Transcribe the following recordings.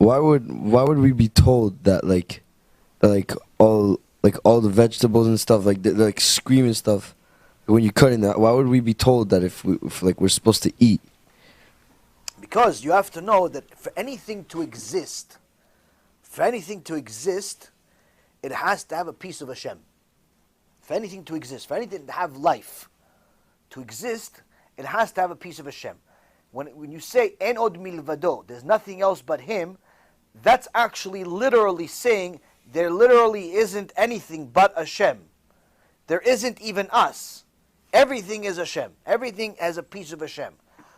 why would we be told that all the vegetables and stuff they're like screaming stuff when you're cutting that? Why would we be told that if we're supposed to eat? Because you have to know that for anything to exist, it has to have a piece of HaShem. For anything to exist, for anything to have life, to exist, it has to have a piece of HaShem. When you say En od milvado, there's nothing else but Him, that's actually literally saying there literally isn't anything but HaShem. There isn't even us. Everything is HaShem. Everything has a piece of HaShem.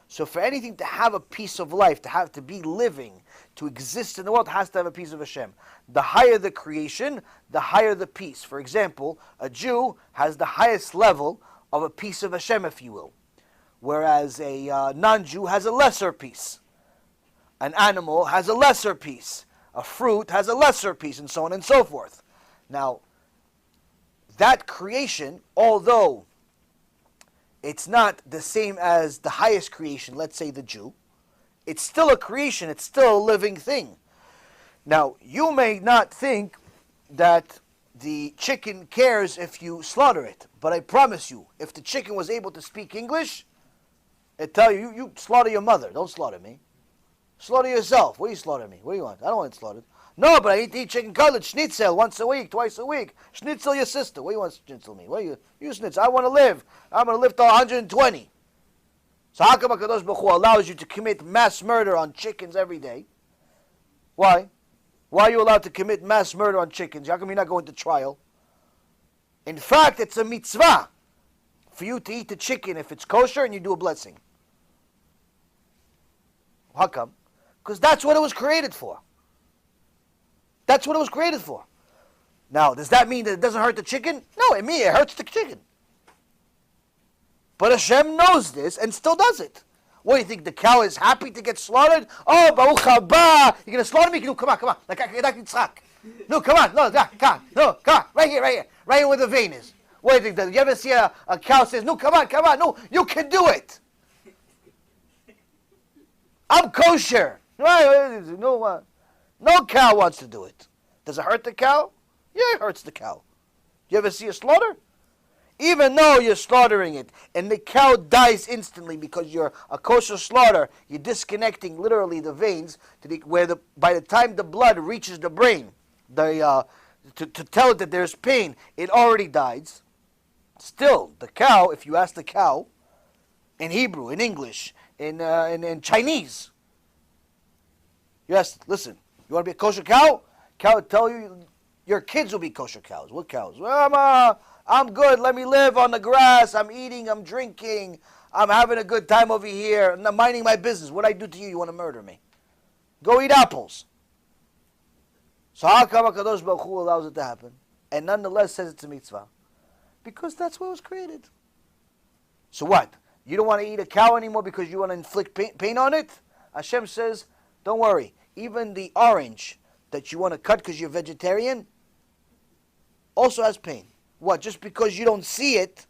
So for anything to have a piece of life, to be living, to exist in the world, has to have a piece of Hashem. The higher the creation, the higher the piece. For example, a Jew has the highest level of a piece of Hashem, if you will, whereas a non-Jew has a lesser piece. An animal has a lesser piece. A fruit has a lesser piece, and so on and so forth. Now, that creation, although it's not the same as the highest creation, let's say the Jew, it's still a creation, it's still a living thing. Now, you may not think that the chicken cares if you slaughter it, but I promise you, if the chicken was able to speak English, it'd tell you, you slaughter your mother, don't slaughter me. Slaughter yourself. What do you slaughter me? What do you want? I don't want it slaughtered. No, but I need to eat chicken cutlet, schnitzel, once a week, twice a week. Schnitzel your sister. What do you want to schnitzel me? What do you schnitzel? I want to live. I'm going to live till 120. So how come HaKadosh Baruch Hu allows you to commit mass murder on chickens every day? Why? Why are you allowed to commit mass murder on chickens? How come you're not going to trial? In fact, it's a mitzvah for you to eat the chicken if it's kosher and you do a blessing. How come? Because that's what it was created for. That's what it was created for. Now, does that mean that it doesn't hurt the chicken? No, it means it hurts the chicken. But Hashem knows this and still does it. What do you think? The cow is happy to get slaughtered? Oh, Baruch haba! You're going to slaughter me? No, come on. Like Yitzchak. No, come on. No, come on. Right here where the vein is. What do you think? You ever see a cow says, no, come on. No, you can do it. I'm kosher. No cow wants to do it. Does it hurt the cow? Yeah, it hurts the cow. You ever see a slaughter? Even though you're slaughtering it and the cow dies instantly because you're a kosher slaughter, you're disconnecting literally the veins by the time the blood reaches the brain, to tell it that there's pain, it already dies. Still, the cow, if you ask the cow, in Hebrew, in English, in Chinese, yes, listen, you want to be a kosher cow? Cow will tell you your kids will be kosher cows. What cows? Well, I'm good. Let me live on the grass. I'm eating. I'm drinking. I'm having a good time over here. I'm minding my business. What I do to you? You want to murder me? Go eat apples. So how come HaKadosh Baruch Hu allows it to happen? And nonetheless says it's a mitzvah? Because that's what was created. So what? You don't want to eat a cow anymore because you want to inflict pain on it? Hashem says, don't worry. Even the orange that you want to cut because you're vegetarian also has pain. What? Just because you don't see it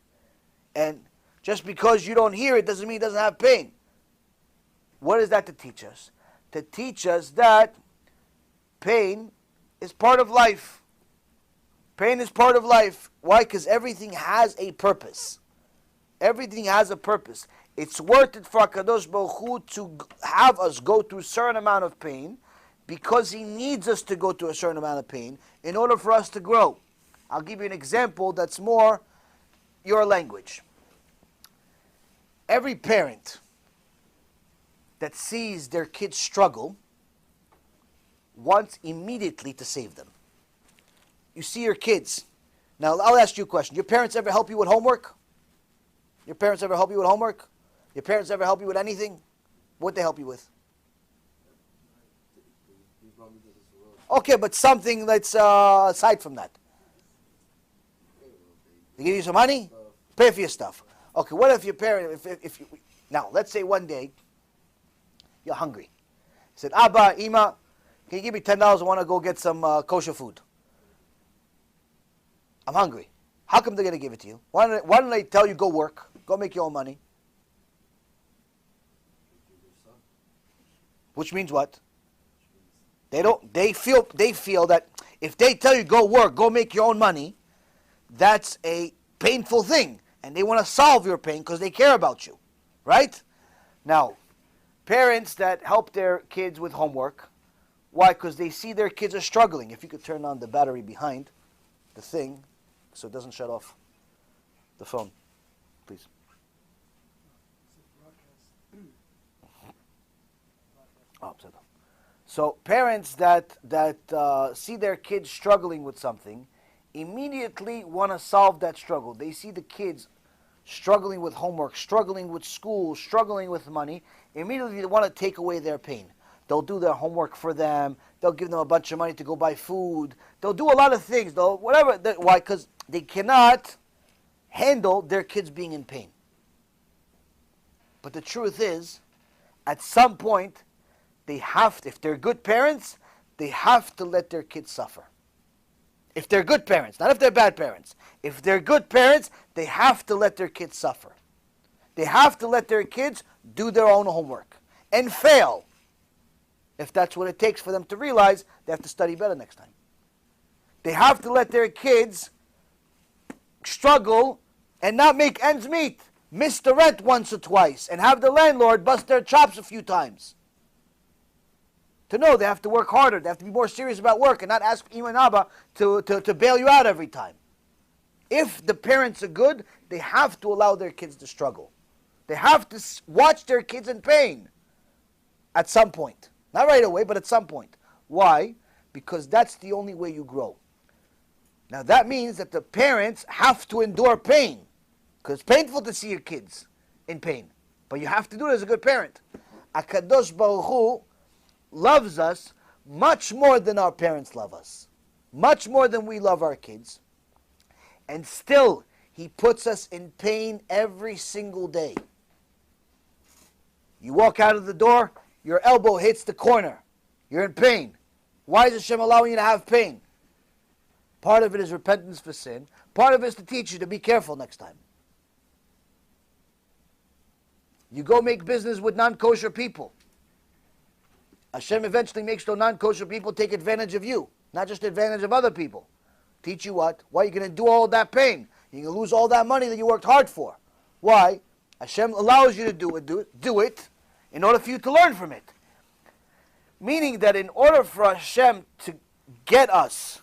and just because you don't hear it doesn't mean it doesn't have pain. What is that to teach us? To teach us that pain is part of life. Pain is part of life. Why? Because everything has a purpose. Everything has a purpose. It's worth it for HaKadosh Baruch Hu to have us go through a certain amount of pain because He needs us to go through a certain amount of pain in order for us to grow. I'll give you an example that's more your language. Every parent that sees their kids struggle wants immediately to save them. You see your kids. Now, I'll ask you a question. Your parents ever help you with homework? Your parents ever help you with homework? Your parents ever help you with anything? What'd they help you with? Okay, but something that's aside from that. They give you some money? Pay for your stuff. Okay, what if your parent, if you, now, let's say one day, you're hungry. He said, Abba, Ima, can you give me $10? I want to go get some kosher food. I'm hungry. How come they're going to give it to you? Why don't they tell you, go work, go make your own money? Which means what? They feel that if they tell you go work, go make your own money, that's a painful thing, and they want to solve your pain because they care about you, right? Now, parents that help their kids with homework, why? Because they see their kids are struggling. If you could turn on the battery behind the thing so it doesn't shut off the phone, please. Oh, upside down. So parents that see their kids struggling with something immediately want to solve that struggle. They see the kids struggling with homework, struggling with school, struggling with money. Immediately they want to take away their pain. They'll do their homework for them. They'll give them a bunch of money to go buy food. They'll do a lot of things. Whatever. Why? Because they cannot handle their kids being in pain. But the truth is, at some point, they have to, if they're good parents, they have to let their kids suffer. If they're good parents, not if they're bad parents. If they're good parents, they have to let their kids suffer. They have to let their kids do their own homework and fail. If that's what it takes for them to realize they have to study better next time. They have to let their kids struggle and not make ends meet. Miss the rent once or twice and have the landlord bust their chops a few times. To know they have to work harder. They have to be more serious about work and not ask Ima and Abba to bail you out every time. If the parents are good, they have to allow their kids to struggle. They have to watch their kids in pain at some point. Not right away, but at some point. Why? Because that's the only way you grow. Now that means that the parents have to endure pain. Because it's painful to see your kids in pain. But you have to do it as a good parent. HaKadosh Baruch Hu loves us much more than our parents love us. Much more than we love our kids. And still, He puts us in pain every single day. You walk out of the door, your elbow hits the corner. You're in pain. Why is Hashem allowing you to have pain? Part of it is repentance for sin. Part of it is to teach you to be careful next time. You go make business with non-kosher people. Hashem eventually makes those non-kosher people take advantage of you, not just advantage of other people. Teach you what? Why are you going to do all that pain? You're going to lose all that money that you worked hard for. Why? Hashem allows you to do it in order for you to learn from it. Meaning that in order for Hashem to get us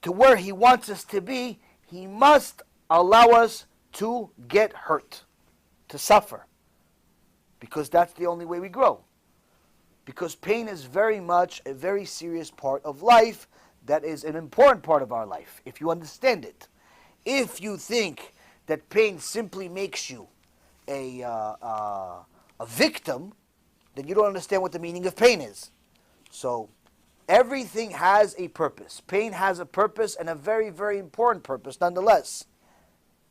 to where He wants us to be, He must allow us to get hurt, to suffer. Because that's the only way we grow. Because pain is very much a very serious part of life that is an important part of our life, if you understand it. If you think that pain simply makes you a victim, then you don't understand what the meaning of pain is. So everything has a purpose. Pain has a purpose, and a very, very important purpose nonetheless.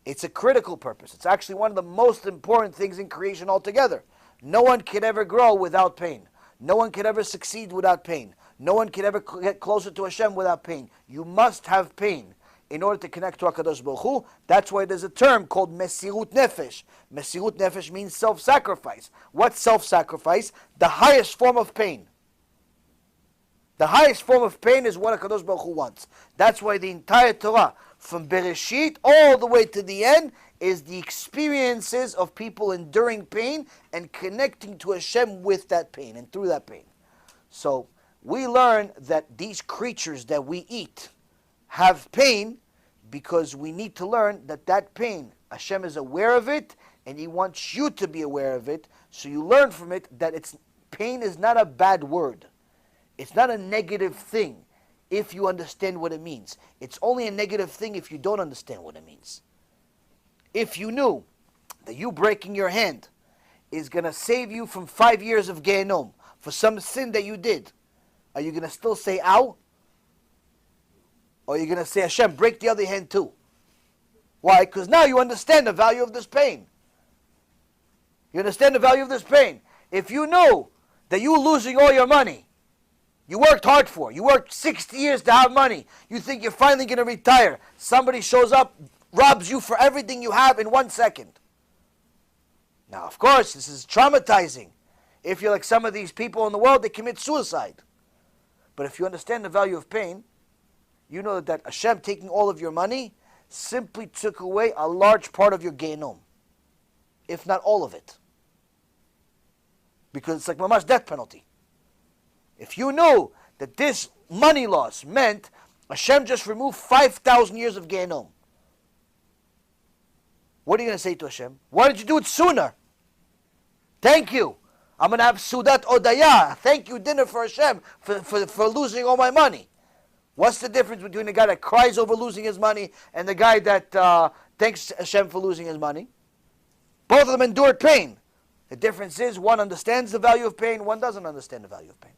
It's a critical purpose. It's actually one of the most important things in creation altogether. No one can ever grow without pain. No one can ever succeed without pain. No one can ever get closer to Hashem without pain. You must have pain in order to connect to HaKadosh Baruch Hu. That's why there's a term called Mesirut Nefesh. Mesirut Nefesh means self-sacrifice. What's self-sacrifice? The highest form of pain. The highest form of pain is what HaKadosh Baruch Hu wants. That's why the entire Torah, from Bereshit all the way to the end, is the experiences of people enduring pain and connecting to Hashem with that pain and through that pain. So we learn that these creatures that we eat have pain because we need to learn that that pain, Hashem is aware of it and He wants you to be aware of it. So you learn from it that pain is not a bad word. It's not a negative thing if you understand what it means. It's only a negative thing if you don't understand what it means. If you knew that you breaking your hand is going to save you from 5 years of Gehenom for some sin that you did, are you going to still say, ow? Or are you going to say, Hashem, break the other hand too? Why? Because now you understand the value of this pain. You understand the value of this pain. If you knew that you were losing all your money, you worked hard for, you worked 60 years to have money, you think you're finally going to retire, somebody shows up, robs you for everything you have in 1 second. Now, of course, this is traumatizing. If you're like some of these people in the world, they commit suicide. But if you understand the value of pain, you know that Hashem taking all of your money simply took away a large part of your Gehinom, if not all of it. Because it's like mamash death penalty. If you knew that this money loss meant Hashem just removed 5,000 years of Gehinom, what are you going to say to Hashem? Why did you do it sooner? Thank you. I'm going to have Sudat Odaya. Thank you dinner for Hashem for losing all my money. What's the difference between the guy that cries over losing his money and the guy that thanks Hashem for losing his money? Both of them endured pain. The difference is one understands the value of pain, one doesn't understand the value of pain.